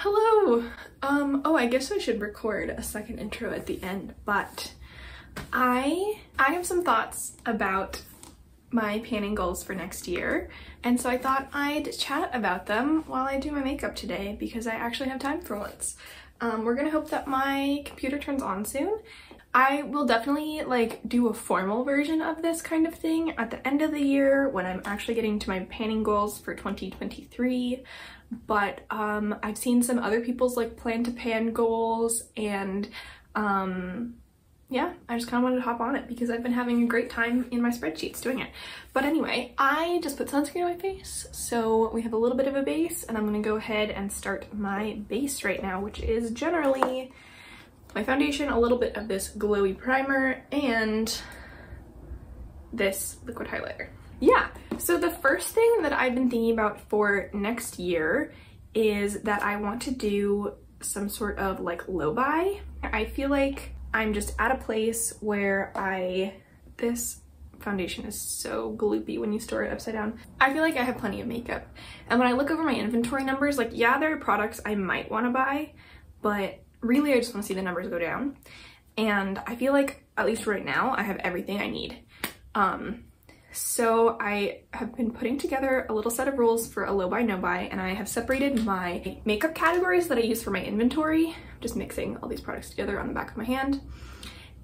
Hello! Oh, I guess I should record a second intro at the end, but I have some thoughts about my panning goals for next year, and so I thought I'd chat about them while I do my makeup today because I actually have time for once. We're gonna hope that my computer turns on soon. I will definitely do a formal version of this kind of thing at the end of the year when I'm actually getting to my panning goals for 2023. But I've seen some other people's plan to pan goals, and yeah, I just kind of wanted to hop on it because I've been having a great time in my spreadsheets doing it. But anyway, I just put sunscreen on my face, so we have a little bit of a base, and I'm gonna go ahead and start my base right now, which is generally my foundation, a little bit of this glowy primer, and this liquid highlighter. Yeah, so the first thing that I've been thinking about for next year is that I want to do some sort of low buy. I feel like I'm just at a place where this foundation is so gloopy when you store it upside down. I feel like I have plenty of makeup. And when I look over my inventory numbers, yeah, there are products I might want to buy, but really I just want to see the numbers go down. And I feel like, at least right now, I have everything I need. So I have been putting together a little set of rules for a low buy, no buy, and I have separated my makeup categories that I use for my inventory, just mixing all these products together on the back of my hand.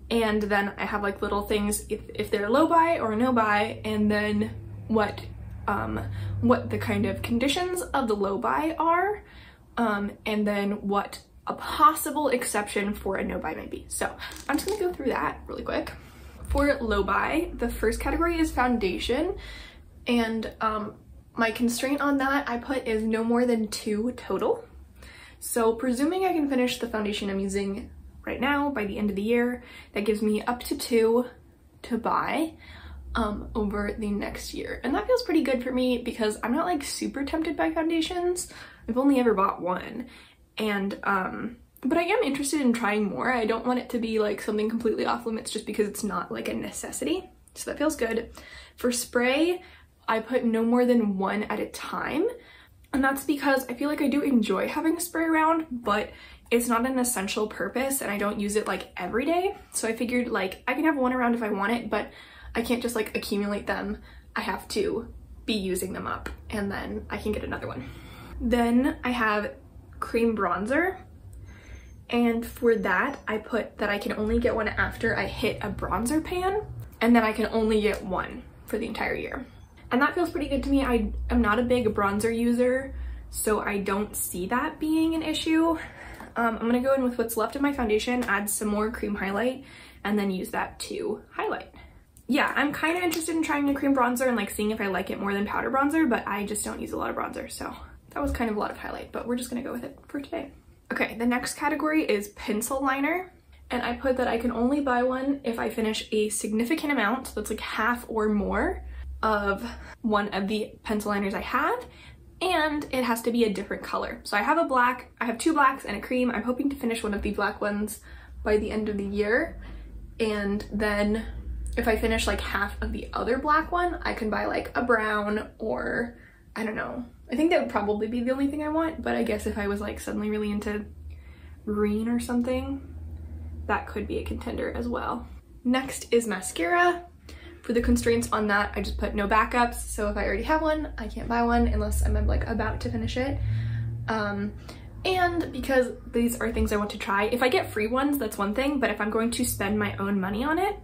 And then I have little things if they're low buy or no buy, and then what the kind of conditions of the low buy are, and then what a possible exception for a no buy might be. So I'm just gonna go through that really quick. For low buy, the first category is foundation, and my constraint on that I put is no more than 2 total. So presuming I can finish the foundation I'm using right now by the end of the year, that gives me up to 2 to buy over the next year. And that feels pretty good for me because I'm not super tempted by foundations. I've only ever bought one. And but I am interested in trying more. I don't want it to be something completely off limits just because it's not a necessity. So that feels good. For spray, I put no more than 1 at a time. And that's because I feel like I do enjoy having spray around, but it's not an essential purpose and I don't use it every day. So I figured I can have 1 around if I want it, but I can't just accumulate them. I have to be using them up and then I can get another one. Then I have cream bronzer, and for that I put that I can only get 1 after I hit a bronzer pan, and then I can only get 1 for the entire year. And that feels pretty good to me. I am not a big bronzer user, so I don't see that being an issue. I'm gonna go in with what's left of my foundation, add some more cream highlight, and then use that to highlight. Yeah, I'm kind of interested in trying a cream bronzer and seeing if I like it more than powder bronzer, but I just don't use a lot of bronzer, so that was kind of a lot of highlight, but we're just gonna go with it for today. Okay, the next category is pencil liner, and I put that I can only buy one if I finish a significant amount, so that's half or more of one of the pencil liners I have, and it has to be a different color. So I have a black, I have 2 blacks and a cream. I'm hoping to finish one of the black ones by the end of the year, and then if I finish half of the other black one, I can buy a brown, or I don't know. I think that would probably be the only thing I want, but I guess if I was suddenly really into green or something, that could be a contender as well. Next is mascara. For the constraints on that, I just put no backups, so if I already have one, I can't buy one unless I'm about to finish it. And because these are things I want to try, if I get free ones, that's one thing, but if I'm going to spend my own money on it,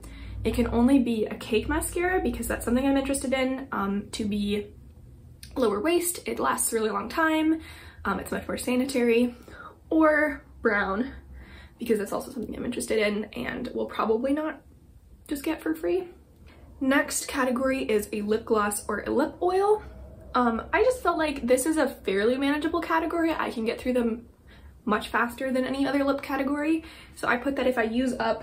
it can only be a cake mascara because that's something I'm interested in, to be lower waste, it lasts a really long time, it's much more sanitary, or brown because that's also something I'm interested in and will probably not just get for free. Next category is a lip gloss or a lip oil. I just felt like this is a fairly manageable category. I can get through them much faster than any other lip category, so I put that if I use up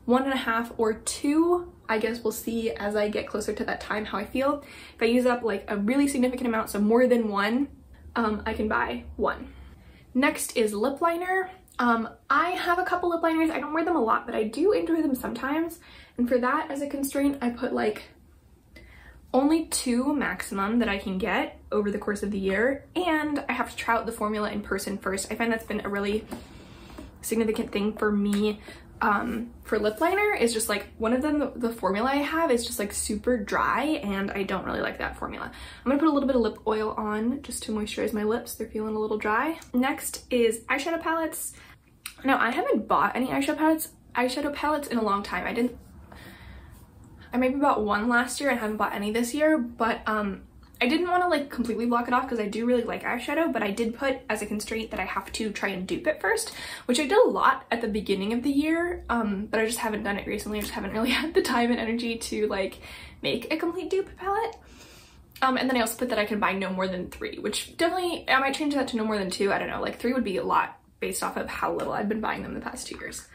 1.5 or 2, I guess we'll see as I get closer to that time how I feel. If I use up a really significant amount, so more than 1, I can buy 1. Next is lip liner. I have a couple lip liners. I don't wear them a lot, but I do enjoy them sometimes. And for that as a constraint, I put only 2 maximum that I can get over the course of the year, and I have to try out the formula in person first. I find that's been a really significant thing for me for lip liner, is just like one of them, the formula I have is just like super dry, and I don't really like that formula. I'm gonna put a little bit of lip oil on just to moisturize my lips. They're feeling a little dry. Next is eyeshadow palettes. Now, I haven't bought any eyeshadow palettes in a long time. I maybe bought one last year and haven't bought any this year, but I didn't want to like completely block it off because I do really like eyeshadow, but I did put as a constraint that I have to try and dupe it first, which I did a lot at the beginning of the year, but I just haven't done it recently. I just haven't really had the time and energy to like make a complete dupe palette. And then I also put that I can buy no more than 3, which definitely, I might change that to no more than 2. I don't know, like 3 would be a lot based off of how little I've been buying them the past 2 years.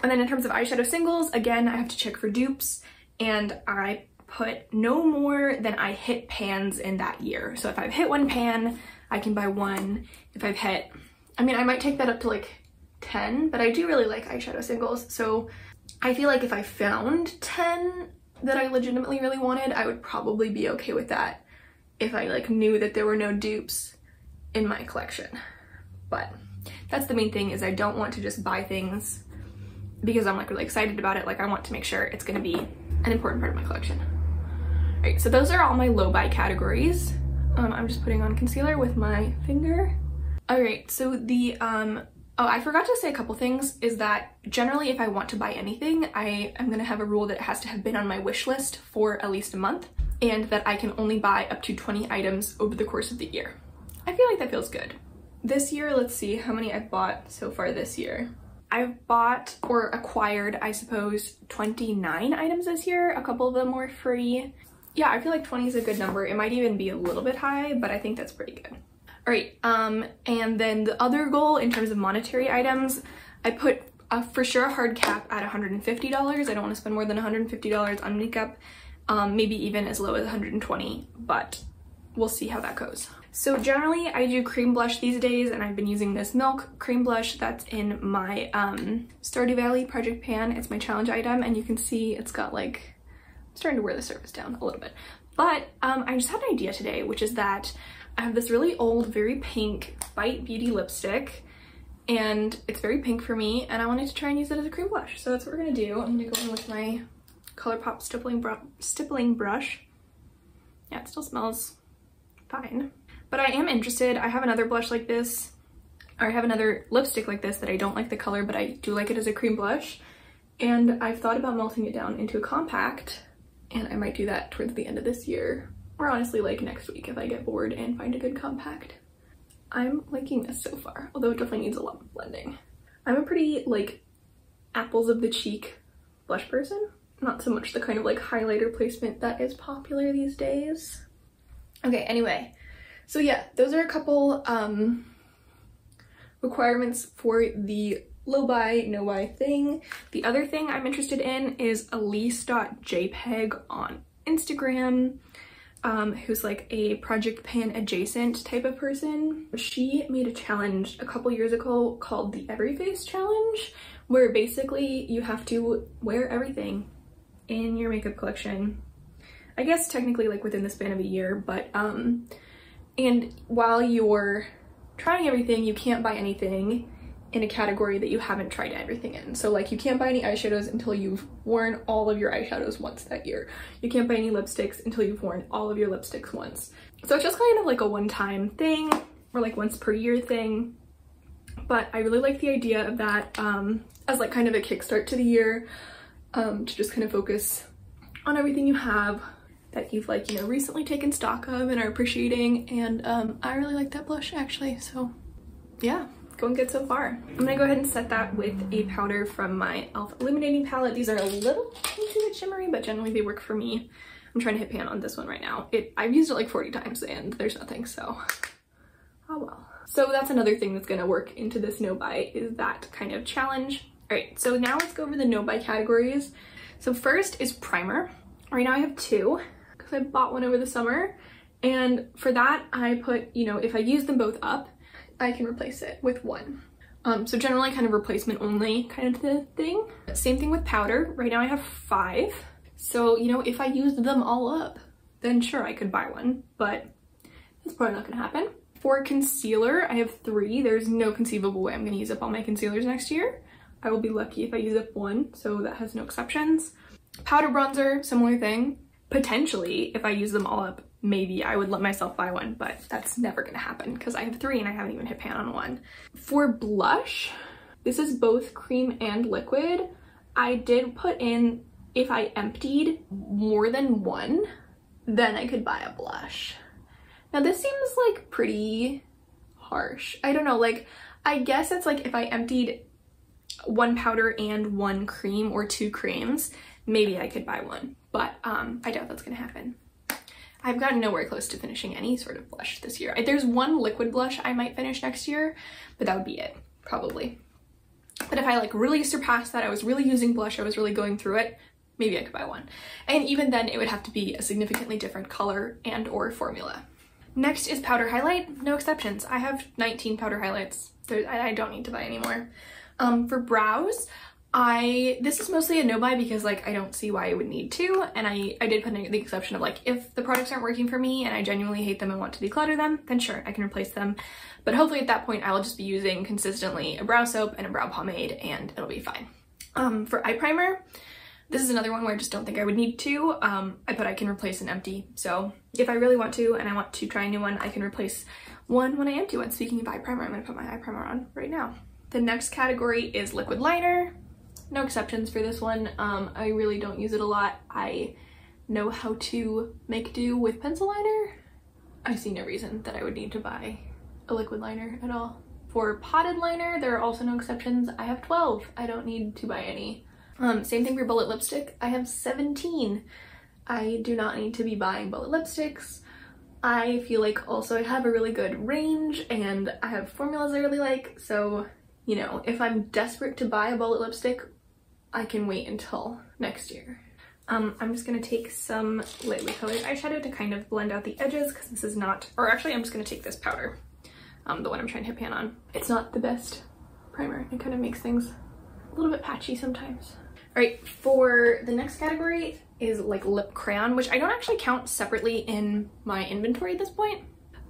And then in terms of eyeshadow singles, again, I have to check for dupes, and I put no more than I hit pans in that year. So if I've hit 1 pan, I can buy 1. If I've hit, I mean, I might take that up to like 10, but I do really like eyeshadow singles. So I feel like if I found 10 that I legitimately really wanted, I would probably be okay with that if I like knew that there were no dupes in my collection. But that's the main thing, is I don't want to just buy things because I'm like really excited about it. Like, I want to make sure it's gonna be an important part of my collection. All right, so those are all my low buy categories. I'm just putting on concealer with my finger. All right, so the, oh, I forgot to say a couple things, is that generally if I want to buy anything, I am gonna have a rule that it has to have been on my wish list for at least a month, and that I can only buy up to 20 items over the course of the year. I feel like that feels good. This year, let's see how many I've bought so far this year. I've bought, or acquired, I suppose, 29 items this year. A couple of them were free. Yeah, I feel like 20 is a good number. It might even be a little bit high, but I think that's pretty good. All right, and then the other goal in terms of monetary items, I put for sure a hard cap at $150. I don't want to spend more than $150 on makeup, maybe even as low as $120, but we'll see how that goes. So generally I do cream blush these days, and I've been using this Milk cream blush that's in my Stardew Valley project pan. It's my challenge item, and you can see it's got like, I'm starting to wear the surface down a little bit. But I just had an idea today, which is that I have this really old, very pink Bite Beauty lipstick, and it's very pink for me, and I wanted to try and use it as a cream blush. So that's what we're gonna do. I'm gonna go in with my ColourPop stippling brush. Yeah, it still smells fine. But I am interested. I have another blush like this, or I have another lipstick like this that I don't like the color, but I do like it as a cream blush. And I've thought about melting it down into a compact, and I might do that towards the end of this year, or honestly like next week if I get bored and find a good compact. I'm liking this so far, although it definitely needs a lot of blending. I'm a pretty like apples of the cheek blush person, not so much the kind of like highlighter placement that is popular these days. Okay, anyway. So yeah, those are a couple requirements for the low buy, no buy thing. The other thing I'm interested in is elise.jpg on Instagram, who's like a project pan adjacent type of person. She made a challenge a couple years ago called the Every Face Challenge, where basically you have to wear everything in your makeup collection. I guess technically like within the span of a year, but and while you're trying everything, you can't buy anything in a category that you haven't tried everything in. So like you can't buy any eyeshadows until you've worn all of your eyeshadows once that year. You can't buy any lipsticks until you've worn all of your lipsticks once. So it's just kind of like a one-time thing, or like once per year thing. But I really like the idea of that as like kind of a kickstart to the year, to just kind of focus on everything you have that you've like, you know, recently taken stock of and are appreciating. And I really like that blush actually, so yeah, going good so far. I'm gonna go ahead and set that with a powder from my e.l.f. Illuminating Palette. These are a little too bit shimmery, but generally they work for me. I'm trying to hit pan on this one right now. I've used it like 40 times and there's nothing, so oh well. So that's another thing that's gonna work into this no buy, is that kind of challenge. All right, so now let's go over the no buy categories. So first is primer. Right now I have 2, because I bought one over the summer, and for that I put, you know, if I use them both up, I can replace it with 1. So generally kind of replacement only kind of the thing. Same thing with powder. Right now I have 5. So, you know, if I used them all up, then sure, I could buy one, but that's probably not gonna happen. For concealer, I have 3. There's no conceivable way I'm gonna use up all my concealers next year. I will be lucky if I use up 1, so that has no exceptions. Powder bronzer, similar thing. Potentially, if I use them all up, maybe I would let myself buy one, but that's never gonna happen because I have 3 and I haven't even hit pan on 1. For blush, this is both cream and liquid. I did put in, if I emptied more than 1, then I could buy a blush. Now this seems like pretty harsh. I don't know, like, I guess it's like if I emptied 1 powder and 1 cream or 2 creams, maybe I could buy 1, but I doubt that's gonna happen. I've gotten nowhere close to finishing any sort of blush this year. There's 1 liquid blush I might finish next year, but that would be it, probably. But if I like really surpassed that, I was really using blush, I was really going through it, maybe I could buy 1. And even then it would have to be a significantly different color and or formula. Next is powder highlight, no exceptions. I have 19 powder highlights. I don't need to buy any more. For brows, this is mostly a no buy because like I don't see why I would need to, and I did put in the exception of like if the products aren't working for me and I genuinely hate them and want to declutter them, then sure, I can replace them. But hopefully at that point I'll just be using consistently a brow soap and a brow pomade and it'll be fine. For eye primer, this is another one where I just don't think I would need to. I can replace an empty, so if I really want to and I want to try a new one, I can replace one when I empty one. Speaking of eye primer, I'm gonna put my eye primer on right now. The next category is liquid liner. No exceptions for this one. I really don't use it a lot. I know how to make do with pencil liner. I see no reason that I would need to buy a liquid liner at all. For potted liner, there are also no exceptions. I have 12. I don't need to buy any. Same thing for bullet lipstick. I have 17. I do not need to be buying bullet lipsticks. I feel like also I have a really good range and I have formulas I really like, so you know, if I'm desperate to buy a bullet lipstick, I can wait until next year. I'm just gonna take some lightly colored eyeshadow to kind of blend out the edges because this is not, or actually I'm just gonna take this powder, the one I'm trying to hit pan on. It's not the best primer. It kind of makes things a little bit patchy sometimes. All right, for the next category is like lip crayon, which I don't actually count separately in my inventory at this point.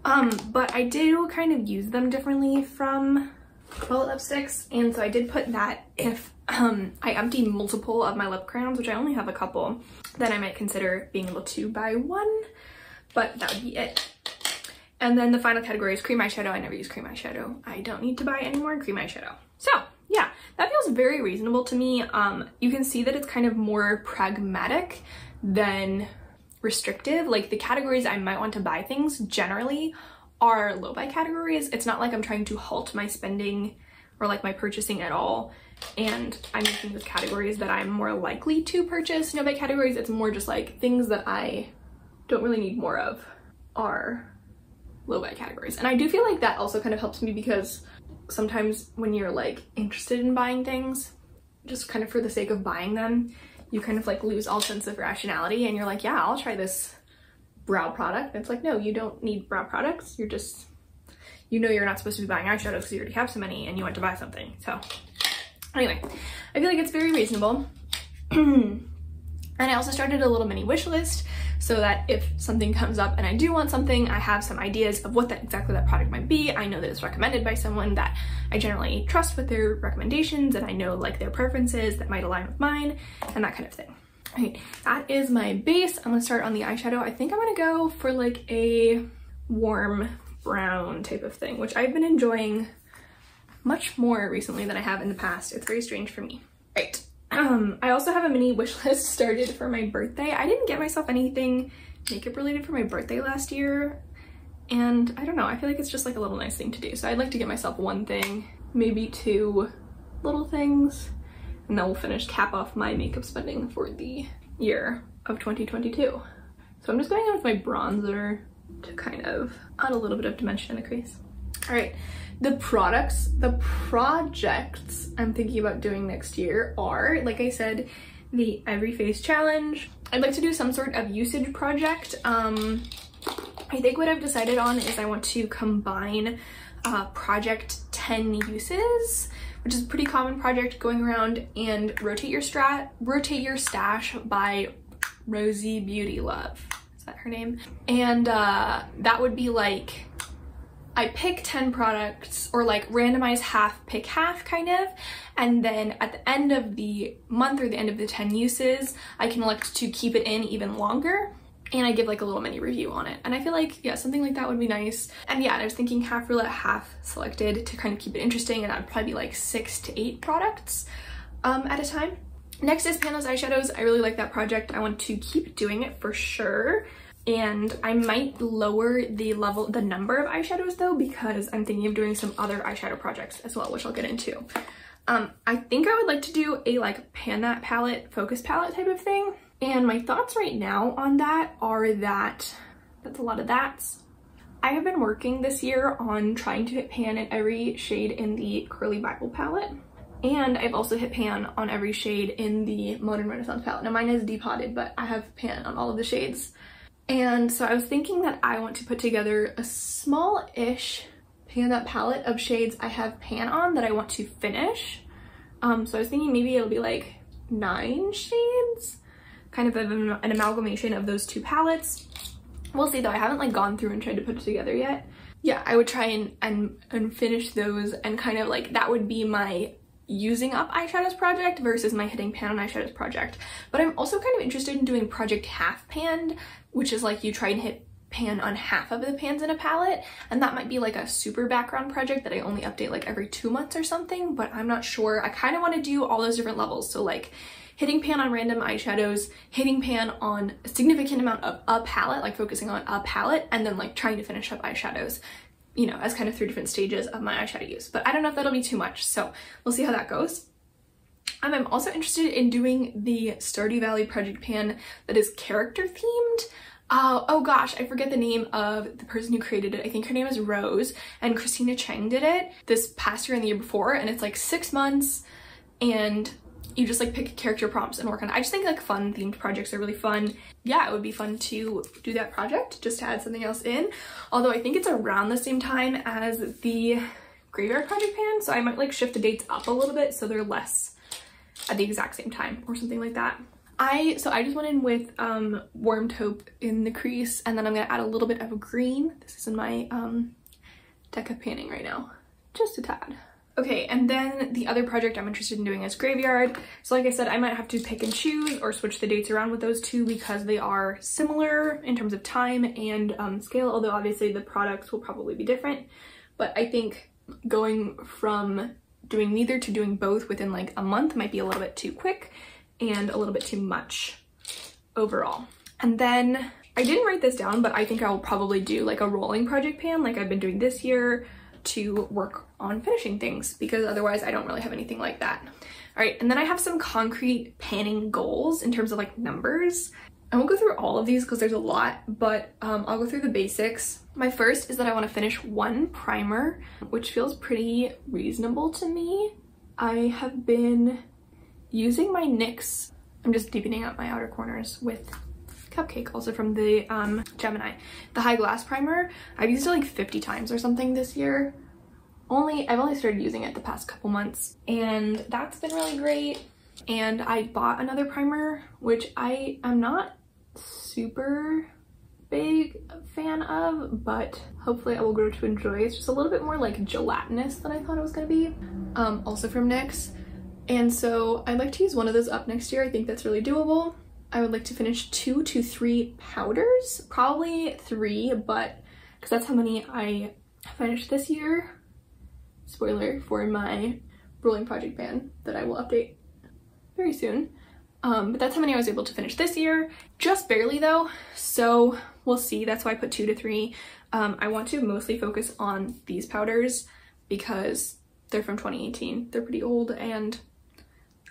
But I do kind of use them differently from bullet lipsticks, and so I did put that if I empty multiple of my lip crayons, which I only have a couple, then I might consider being able to buy 1, but that would be it. And then the final category is cream eyeshadow. I never use cream eyeshadow. I don't need to buy any more cream eyeshadow. So yeah, that feels very reasonable to me. You can see that it's kind of more pragmatic than restrictive. Like the categories I might want to buy things generally are low buy categories. It's not like I'm trying to halt my spending or like my purchasing at all, and I'm making those categories that I'm more likely to purchase. No buy categories, it's more just like things that I don't really need more of are low buy categories. And I do feel like that also kind of helps me because sometimes when you're like interested in buying things, just kind of for the sake of buying them, you kind of like lose all sense of rationality and you're like, yeah, I'll try this brow product. And it's like, no, you don't need brow products. You're just, you know, you're not supposed to be buying eyeshadows because you already have so many and you want to buy something. So anyway, I feel like it's very reasonable. And I also started a little mini wish list so that if something comes up and I do want something, I have some ideas of what exactly that product might be. I know that it's recommended by someone that I generally trust with their recommendations, and I know like their preferences that might align with mine and that kind of thing. Right, that is my base. I'm gonna start on the eyeshadow. I think I'm gonna go for like a warm brown type of thing, which I've been enjoying much more recently than I have in the past. It's very strange for me. Right. I also have a mini wish list started for my birthday. I didn't get myself anything makeup related for my birthday last year, and I don't know, I feel like it's just like a little nice thing to do. So I'd like to get myself 1 thing, maybe 2 little things, and then we'll cap off my makeup spending for the year of 2022. So I'm just going in with my bronzer to kind of add a little bit of dimension in the crease. All right, the projects I'm thinking about doing next year are, like I said, the Every Face Challenge. I'd like to do some sort of usage project. I think what I've decided on is I want to combine project 10 uses, which is a pretty common project, going around and rotate your stash by Rosy Beauty Love. Is that her name? And that would be like, I pick 10 products, or like randomize half, pick half kind of, and then at the end of the month or the end of the 10 uses, I can elect to keep it in even longer, and I give like a little mini review on it. And I feel like, yeah, something like that would be nice. And yeah, I was thinking half roulette, half selected to kind of keep it interesting, and that would probably be like 6 to 8 products at a time. Next is Panel's Eyeshadows. I really like that project. I want to keep doing it for sure. And I might lower the number of eyeshadows though, because I'm thinking of doing some other eyeshadow projects as well, which I'll get into. I think I would like to do a like Pan That palette, focus palette type of thing. And my thoughts right now on that are that that's a lot of that's. I have been working this year on trying to hit pan in every shade in the Curly Bible palette. And I've also hit pan on every shade in the Modern Renaissance palette. Now mine is depotted, but I have pan on all of the shades. And so I was thinking that I want to put together a small-ish Pan That palette of shades I have pan on that I want to finish. So I was thinking maybe it'll be like 9 shades, kind of an amalgamation of those 2 palettes. We'll see though, I haven't like gone through and tried to put it together yet. Yeah, I would try and finish those, and kind of like that would be my using up eyeshadows project versus my hitting pan on eyeshadows project. But I'm also kind of interested in doing project half panned, which is like you try and hit pan on half of the pans in a palette, and that might be like a super background project that I only update like every 2 months or something, but I'm not sure. I kind of want to do all those different levels, so like hitting pan on random eyeshadows, hitting pan on a significant amount of a palette, like focusing on a palette, and then like trying to finish up eyeshadows, you know, as kind of 3 different stages of my eyeshadow use. But I don't know if that'll be too much, so we'll see how that goes. I'm also interested in doing the Stardew Valley project pan that is character themed. Oh gosh, I forget the name of the person who created it. I think her name is Rose, and Christina Chang did it this past year and the year before, and it's like 6 months, and you just like pick character prompts and work on it. I just think like fun themed projects are really fun. Yeah, it would be fun to do that project, just to add something else in. Although I think it's around the same time as the Graveyard project pan, so I might like shift the dates up a little bit so they're less at the exact same time or something like that. So I just went in with Warm Taupe in the crease, and then I'm gonna add a little bit of green. This is in my deck of panning right now, just a tad. Okay, and then the other project I'm interested in doing is Graveyard. So like I said, I might have to pick and choose or switch the dates around with those 2 because they are similar in terms of time and scale, although obviously the products will probably be different. But I think going from doing neither to doing both within like a month might be a little bit too quick and a little bit too much overall. And then I didn't write this down, but I think I will probably do like a rolling project pan like I've been doing this year to work on finishing things, because otherwise I don't really have anything like that. All right, and then I have some concrete panning goals in terms of like numbers. I won't go through all of these because there's a lot, but I'll go through the basics. My first is that I want to finish 1 primer, which feels pretty reasonable to me. I have been using my NYX, I'm just deepening out my outer corners with Cupcake, also from the Gemini, the High Glass primer. I've used it like 50 times or something this year. I've only started using it the past couple months, and that's been really great. And I bought another primer, which I am not super big fan of, but hopefully I will grow to enjoy. It's just a little bit more like gelatinous than I thought it was gonna be. Also from NYX. And so I'd like to use one of those up next year. I think that's really doable. I would like to finish 2 to 3 powders, probably 3, but because that's how many I finished this year. Spoiler for my rolling project pan that I will update very soon. But that's how many I was able to finish this year. Just barely though, so we'll see. That's why I put 2 to 3. I want to mostly focus on these powders because they're from 2018. They're pretty old, and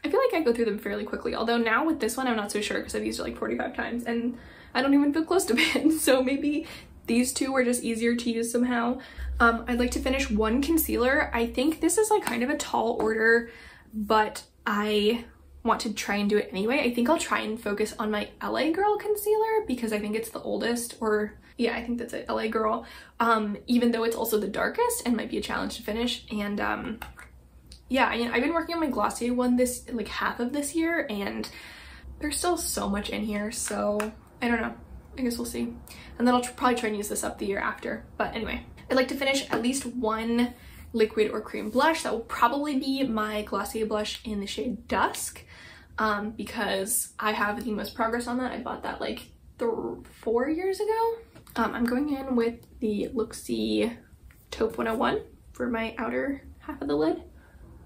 I feel like I go through them fairly quickly, although now with this one I'm not so sure because I've used it like 45 times and I don't even feel close to pan, so maybe these 2 were just easier to use somehow. I'd like to finish 1 concealer. I think this is like kind of a tall order, but I want to try and do it anyway. I think I'll try and focus on my LA Girl concealer because I think it's the oldest, or yeah, I think that's it, LA Girl, even though it's also the darkest and might be a challenge to finish. And yeah, I've been working on my Glossier one this, like half of this year, and there's still so much in here, so I don't know. I guess we'll see. And then I'll probably try and use this up the year after. But anyway, I'd like to finish at least one liquid or cream blush. That will probably be my Glossier blush in the shade Dusk, because I have the most progress on that. I bought that like 4 years ago. I'm going in with the Looksy Taupe 101 for my outer half of the lid.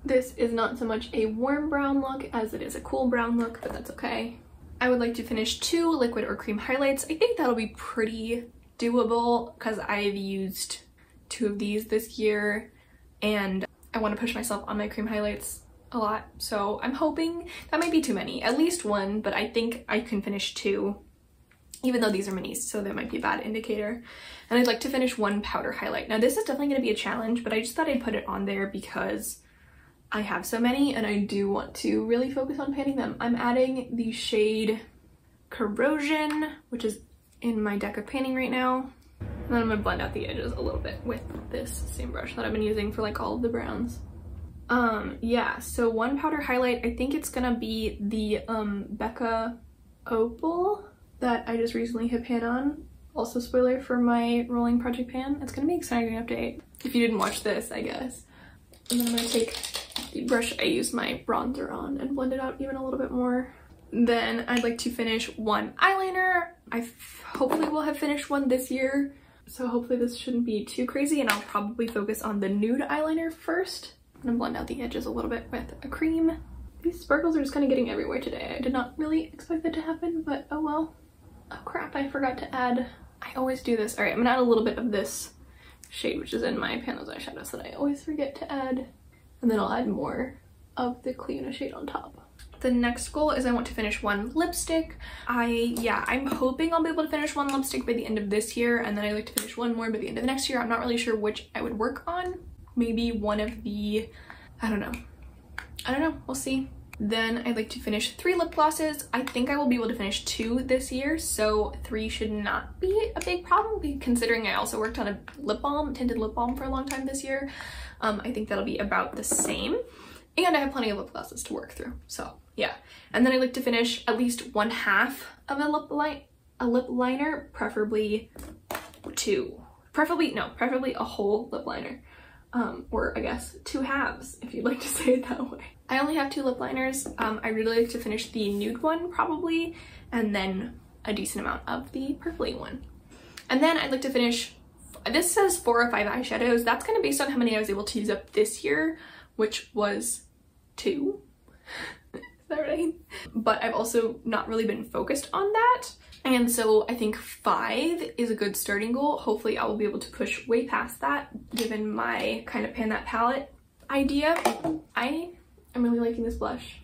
This is not so much a warm brown look as it is a cool brown look, but that's okay. I would like to finish 2 liquid or cream highlights. I think that'll be pretty doable because I've used 2 of these this year and I want to push myself on my cream highlights a lot. So I'm hoping that might be too many, at least 1, but I think I can finish 2, even though these are minis, so that might be a bad indicator. And I'd like to finish 1 powder highlight. Now this is definitely going to be a challenge, but I just thought I'd put it on there because I have so many and I do want to really focus on panning them. I'm adding the shade Corrosion, which is in my deck of panning right now. And then I'm gonna blend out the edges a little bit with this same brush that I've been using for like all of the browns. Yeah, so 1 powder highlight, I think it's gonna be the Becca Opal that I just recently hit pan on. Also spoiler for my rolling project pan, it's gonna be an exciting update if you didn't watch this, I guess. And then I'm gonna take the brush I used my bronzer on and blend it out even a little bit more. Then I'd like to finish 1 eyeliner. I hopefully will have finished 1 this year, so hopefully this shouldn't be too crazy, and I'll probably focus on the nude eyeliner first. I'm gonna blend out the edges a little bit with a cream. These sparkles are just kind of getting everywhere today. I did not really expect that to happen, but oh well. Oh crap, I forgot to add, I always do this. All right, I'm gonna add a little bit of this shade, which is in my Panos eyeshadows that I always forget to add. And then I'll add more of the Cliona shade on top. The next goal is I want to finish 1 lipstick. I'm hoping I'll be able to finish 1 lipstick by the end of this year, and then I'd like to finish 1 more by the end of next year. I'm not really sure which I would work on. Maybe one of the, I don't know, we'll see. Then I'd like to finish 3 lip glosses. I think I will be able to finish 2 this year, so 3 should not be a big problem considering I also worked on a lip balm, tinted lip balm for a long time this year. I think that'll be about the same. And I have plenty of lip glosses to work through, so yeah. And then I'd like to finish at least 1/2 of a lip liner, preferably 2. Preferably a whole lip liner. Or I guess 2 halves, if you'd like to say it that way. I only have 2 lip liners. I really like to finish the nude one probably, and then a decent amount of the purpley one. And then I'd like to finish, this says 4 or 5 eyeshadows. That's kind of based on how many I was able to use up this year, which was 2. Is that right? But I've also not really been focused on that. And so I think 5 is a good starting goal. Hopefully I will be able to push way past that given my kind of pan that palette idea. I am really liking this blush.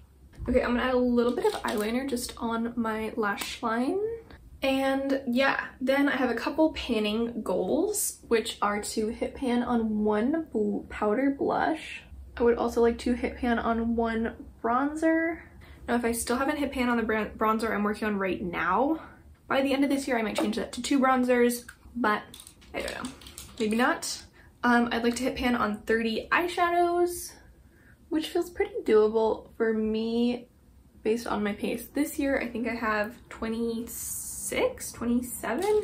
Okay, I'm gonna add a little bit of eyeliner just on my lash line. And yeah, then I have a couple panning goals, which are to hit pan on 1 powder blush. I would also like to hit pan on 1 bronzer. Now if I still haven't hit pan on the bronzer I'm working on right now, by the end of this year I might change that to 2 bronzers, but I don't know, maybe not. I'd like to hit pan on 30 eyeshadows, which feels pretty doable for me based on my pace. This year I think I have 26, 27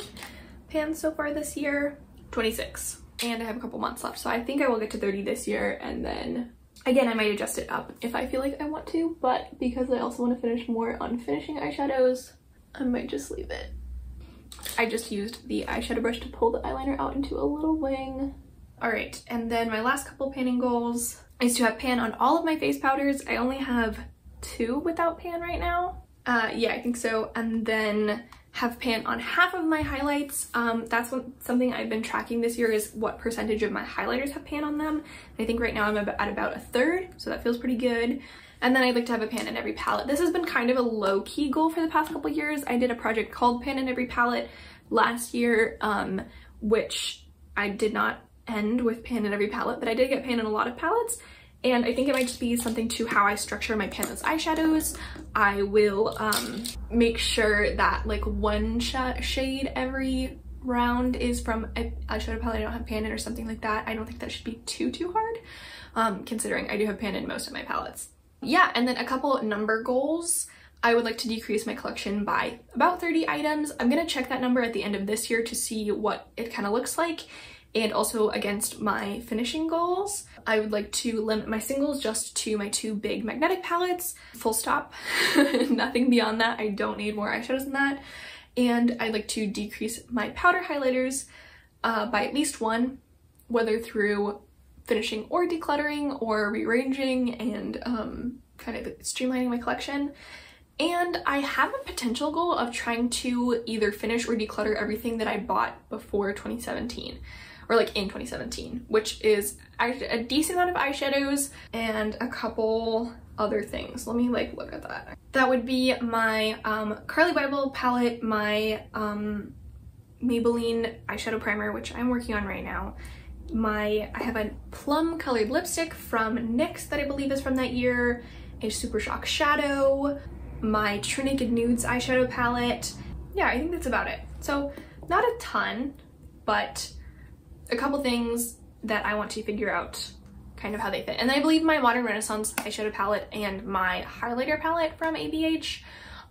pans so far this year. 26. And I have a couple months left, so I think I will get to 30 this year, and then again I might adjust it up if I feel like I want to, but because I also want to finish more on finishing eyeshadows, I might just leave it. I just used the eyeshadow brush to pull the eyeliner out into a little wing. Alright, and then my last couple panning goals is to have pan on all of my face powders. I only have 2 without pan right now. Yeah, I think so. And then have pan on half of my highlights. That's something I've been tracking this year, is what percentage of my highlighters have pan on them. I think right now I'm at about 1/3, so that feels pretty good. And then I'd like to have a pan in every palette. This has been kind of a low-key goal for the past couple years. I did a project called Pan in Every Palette last year, which I did not end with pan in every palette, but I did get pan in a lot of palettes. And I think it might just be something to how I structure my Panos eyeshadows. I will make sure that like 1 shade every round is from an eyeshadow palette I don't have pan in or something like that. I don't think that should be too hard, considering I do have pan in most of my palettes. Yeah, and then a couple number goals. I would like to decrease my collection by about 30 items. I'm gonna check that number at the end of this year to see what it kind of looks like, and also against my finishing goals. I would like to limit my singles just to my 2 big magnetic palettes, full stop. Nothing beyond that. I don't need more eyeshadows than that. And I'd like to decrease my powder highlighters by at least 1, whether through finishing or decluttering or rearranging and kind of streamlining my collection. And I have a potential goal of trying to either finish or declutter everything that I bought before 2017, or like in 2017, which is a decent amount of eyeshadows and a couple other things. Let me like look at that. That would be my Carly Bible palette, my Maybelline eyeshadow primer, which I'm working on right now. I have a plum colored lipstick from NYX that I believe is from that year, a Super Shock shadow, my True Naked Nudes eyeshadow palette. Yeah, I think that's about it. So not a ton, but a couple things that I want to figure out kind of how they fit. And I believe my Modern Renaissance eyeshadow palette and my highlighter palette from ABH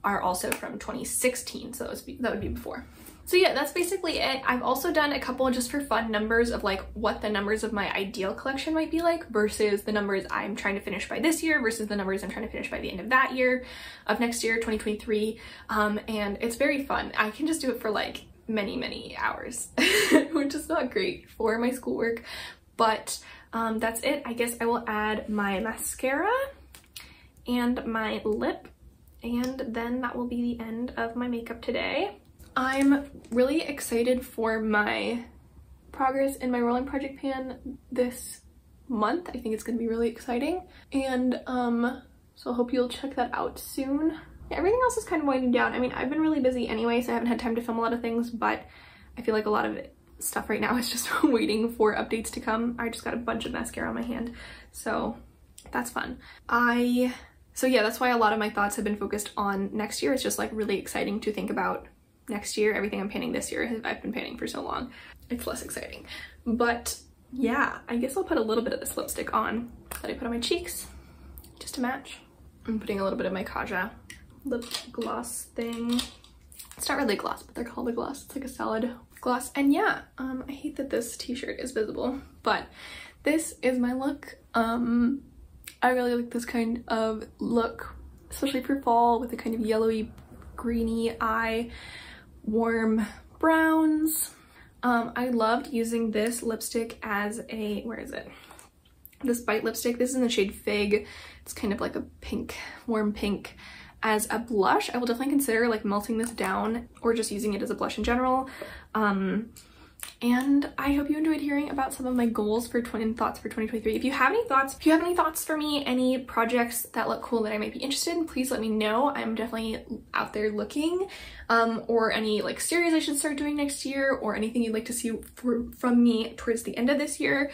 are also from 2016, so that would be before. So yeah, that's basically it. I've also done a couple just for fun numbers of like what the numbers of my ideal collection might be like versus the numbers I'm trying to finish by this year versus the numbers I'm trying to finish by the end of that year, of next year, 2023. And it's very fun. I can just do it for like many hours, which is not great for my schoolwork, but that's it. I guess I will add my mascara and my lip, and then that will be the end of my makeup today. I'm really excited for my progress in my rolling project pan this month. I think it's gonna be really exciting, and so I hope you'll check that out soon. Everything else is kind of winding down. I mean, I've been really busy anyway, so I haven't had time to film a lot of things, but I feel like a lot of stuff right now is just waiting for updates to come. I just got a bunch of mascara on my hand, so that's fun. So yeah, that's why a lot of my thoughts have been focused on next year. It's just like really exciting to think about next year. Everything I'm painting this year, I've been painting for so long. It's less exciting. But yeah, I guess I'll put a little bit of this lipstick on that I put on my cheeks just to match. I'm putting a little bit of my Kaja lip gloss thing. It's not really gloss, but they're called a gloss. It's like a solid gloss. And yeah, I hate that this t-shirt is visible, but this is my look. I really like this kind of look, especially for fall, with a kind of yellowy, greeny eye, warm browns. I loved using this lipstick as a, where is it? This Bite lipstick. This is in the shade Fig. It's kind of like a pink, warm pink. As a blush, I will definitely consider like melting this down or just using it as a blush in general. And I hope you enjoyed hearing about some of my goals for thoughts for 2023. If you have any thoughts for me, any projects that look cool that I might be interested in, please let me know. I'm definitely out there looking, or any like series I should start doing next year, or anything you'd like to see from me towards the end of this year.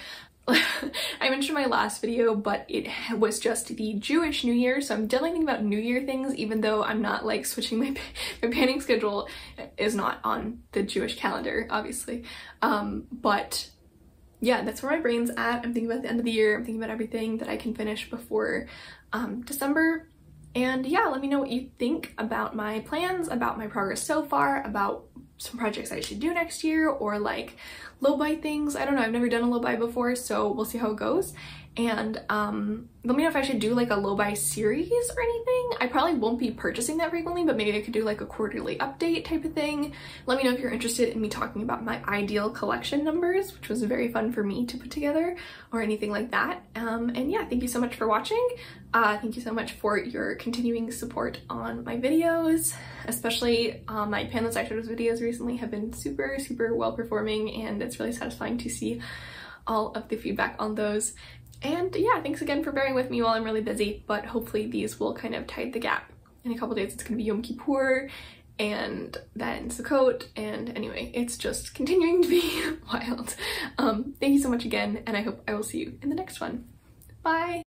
I mentioned my last video, but it was just the Jewish New Year, so I'm definitely thinking about New Year things, even though I'm not like switching my painting schedule is not on the Jewish calendar, obviously. But yeah, that's where my brain's at. I'm thinking about the end of the year. I'm thinking about everything that I can finish before December. And yeah, let me know what you think about my plans, about my progress so far, about some projects I should do next year, or like low buy things. I don't know, I've never done a low buy before, so we'll see how it goes. And let me know if I should do like a low buy series or anything. I probably won't be purchasing that frequently, but maybe I could do like a quarterly update type of thing. Let me know if you're interested in me talking about my ideal collection numbers, which was very fun for me to put together, or anything like that. And yeah, thank you so much for watching. Thank you so much for your continuing support on my videos, especially my Panless Eyeshadows videos recently have been super well performing, and it's really satisfying to see all of the feedback on those. And yeah, thanks again for bearing with me while I'm really busy, but hopefully these will kind of tide the gap. In a couple days it's gonna be Yom Kippur, and then Sukkot, and anyway, it's just continuing to be wild. Thank you so much again, and I hope I will see you in the next one. Bye!